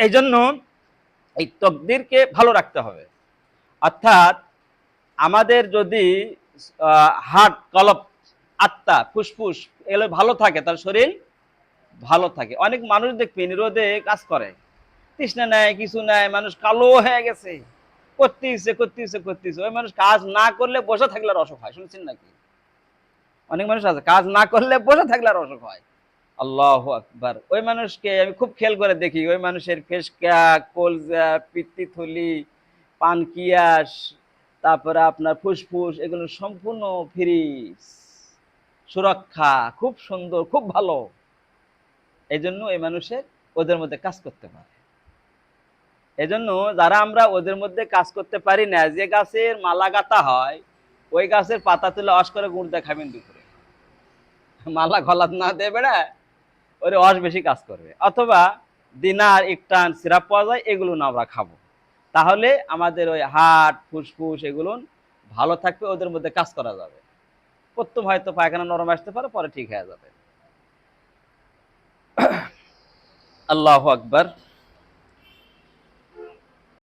এই জন্য এই তকদিরকে ভালো রাখতে হবে। অর্থাৎ আমাদের যদি হার্ট, কলব, আত্মা, ফুসফুস এগুলো ভালো থাকে, তার শরীর ভালো থাকে। অনেক মানুষ দেখবেন রোদে কাজ করে, তৃষ্ণা নেয়, কিছু নেয়, মানুষ কালো হয়ে গেছে, করতেছে। ওই মানুষ কাজ না করলে বসে থাকলে আর অসুখ হয়, শুনছেন নাকি? অনেক মানুষ আছে কাজ না করলে বসে থাকলে আর অসুখ হয়। আল্লাহু আকবার। ওই মানুষকে আমি খুব খেয়াল করে দেখি, ওই মানুষের ফেসকা, কলজা, পিত্তথলি, পানকিয়াস, তারপরে আপনার ফুসফুস, এগুলো সম্পূর্ণ ফ্রি, সুরক্ষা, খুব সুন্দর, খুব ভালো। এই জন্য এই মানুষের ওদের মধ্যে কাজ করতে পারে। এজন্য যারা আমরা ওদের মধ্যে কাজ করতে পারি না, যে গাছের মালা গাঁথা হয়, ওই গাছের পাতা তুলে অস করে গুড় দেখাবেন দুপুরে, মালা গলাত না দেবে না, ওরে অস বেশি কাজ করবে। অথবা দিনার, ইকটান, সিরাপ পাওয়া যায়, এগুলো না আমরা খাবো, তাহলে আমাদের ওই হার্ট, ফুসফুস এগুলো ভালো থাকবে, ওদের মধ্যে কাজ করা যাবে। প্রথম হয়তো পায়খানা নরম আসতে পারে, পরে ঠিক হয়ে যাবে। আল্লাহু আকবার।